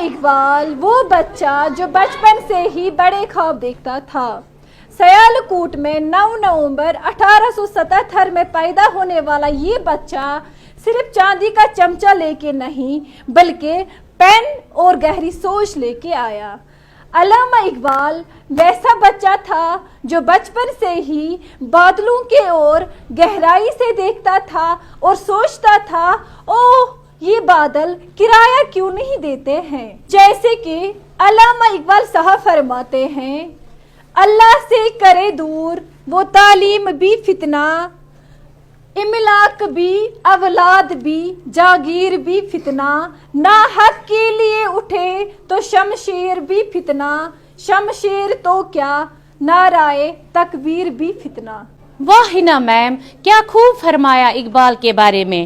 اقبال وہ بچہ جو بچپن سے ہی بڑے خواب دیکھتا تھا۔ سیالکوٹ میں 9 نومبر 1877 میں پیدا ہونے والا یہ بچہ صرف چاندی کا چمچہ لے کے نہیں بلکہ پین اور گہری سوچ لے کے آیا۔ علامہ اقبال ویسا بچہ تھا جو بچپن سے ہی بادلوں کے اور گہرائی سے دیکھتا تھا اور سوچتا تھا اوہ یہ بادل کرایہ کیوں نہیں دیتے ہیں۔ جیسے کہ علامہ اقبال صاحب فرماتے ہیں، اللہ سے کرے دور وہ تعلیم بھی فتنہ، املاک بھی اولاد بھی جاگیر بھی فتنہ، نہ حق کے لیے اٹھے تو شمشیر بھی فتنہ، شمشیر تو کیا نعرائے تکبیر بھی فتنہ۔ واہ ہنا میم، کیا خوب فرمایا اقبال کے بارے میں۔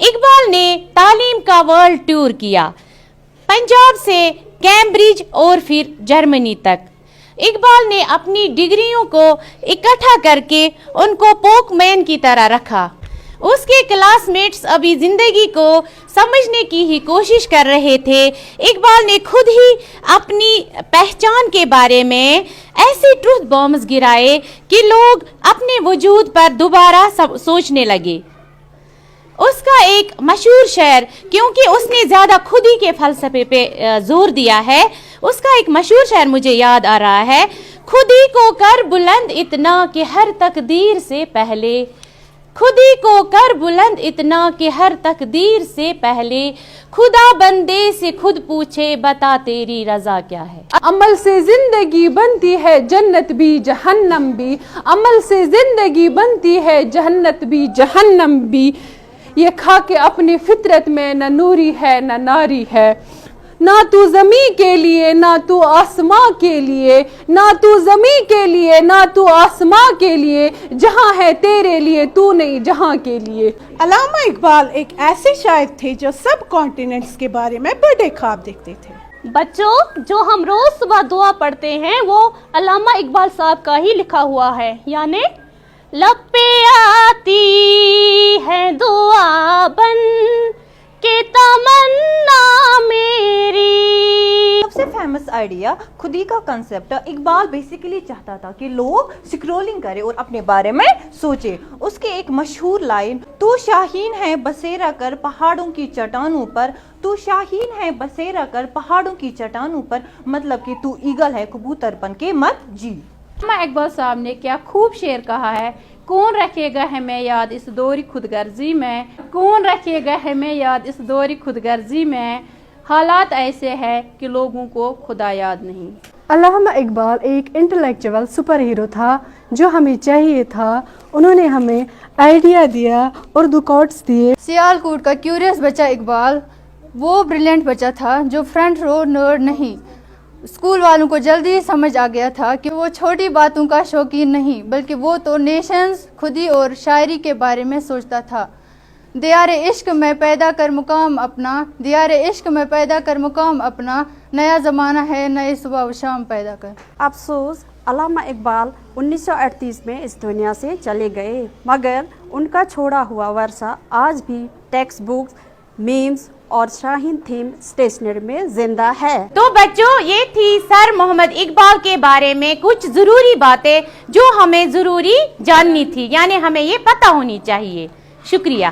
اقبال نے تعلیم کا ورلڈ ٹور کیا، پنجاب سے کیمبرج اور پھر جرمنی تک۔ اقبال نے اپنی ڈگریوں کو اکٹھا کر کے ان کو پوک مین کی طرح رکھا۔ اس کے کلاس میٹس ابھی زندگی کو سمجھنے کی ہی کوشش کر رہے تھے۔ اقبال نے خود ہی اپنی پہچان کے بارے میں ایسے ٹروتھ بامز گرائے کہ لوگ اپنے وجود پر دوبارہ سوچنے لگے۔ اس کا ایک مشہور شعر، کیونکہ اس نے زیادہ خود ہی کے فلسفے پہ زور دیا ہے، اس کا ایک مشہور شعر مجھے یاد آ رہا ہے، خود ہی کو کر بلند اتنا کہ ہر تقدیر سے پہلے، خود ہی کو کر بلند اتنا کہ ہر تقدیر سے پہلے، خدا بندے سے خود پوچھے بتا تیری رضا کیا ہے۔ عمل سے زندگی بنتی ہے جنت بھی جہنم بھی، عمل سے زندگی بنتی ہے جنت بھی جہنم بھی، یہ کھا کے اپنی فطرت میں نہ نوری ہے نہ ناری ہے، نہ تو زمین کے لیے نہ تو آسماں کے لیے، نہ تو زمین کے لیے نہ تو آسماں کے لیے، جہاں ہے تیرے لیے تو نہیں جہاں کے لیے۔ علامہ اقبال ایک ایسے شاعر تھے جو سب کانٹیننٹس کے بارے میں بڑے خواب دیکھتے تھے۔ بچوں، جو ہم روز صبح دعا پڑھتے ہیں وہ علامہ اقبال صاحب کا ہی لکھا ہوا ہے، یعنی لب پہ آتی ہے دعا بن کے تمنا میری۔ سب سے فیمس آئیڈیا خودی کا کنسپٹ، اقبال بیسیکلی چاہتا تھا کہ لوگ سکرولنگ کرے اور اپنے بارے میں سوچے۔ اس کے ایک مشہور لائن، تو شاہین ہے بسیرا کر پہاڑوں کی چٹانوں پر، تو شاہین ہے بسیرا کر پہاڑوں کی چٹانوں پر، مطلب کہ تو ایگل ہے کبوتر بن کے مت جی۔ علامہ اقبال صاحب نے کیا خوب شعر کہا ہے، کون رکھے گا ہمیں یاد اس دوری خود غرضی میں، کون رکھے گا ہمیں یاد اس دوری خود غرضی میں، حالات ایسے ہیں کہ لوگوں کو خدا یاد نہیں۔ علامہ اقبال ایک انٹلیکچوئل سپر ہیرو تھا جو ہمیں چاہیے تھا، انہوں نے ہمیں آئیڈیا دیا اور دو کوٹس دیے۔ سیالکوٹ کا کیوریس بچہ اقبال وہ بریلینٹ بچہ تھا جو فرنٹ رو نرڈ نہیں، اسکول والوں کو جلدی سمجھ آ گیا تھا کہ وہ چھوٹی باتوں کا شوقین نہیں بلکہ وہ تو نیشنز، خودی اور شاعری کے بارے میں سوچتا تھا۔ دیار عشق میں پیدا کر مقام اپنا، دیار عشق میں پیدا کر مقام اپنا، نیا زمانہ ہے نئے صبح و شام پیدا کر۔ افسوس، علامہ اقبال 1938 میں اس دنیا سے چلے گئے، مگر ان کا چھوڑا ہوا ورثہ آج بھی ٹیکسٹ بکس، میمز اور شاہین تھیم اسٹیشنری میں زندہ ہے۔ تو بچوں، یہ تھی سر محمد اقبال کے بارے میں کچھ ضروری باتیں جو ہمیں ضروری جاننی تھی، یعنی ہمیں یہ پتہ ہونی چاہیے۔ شکریہ۔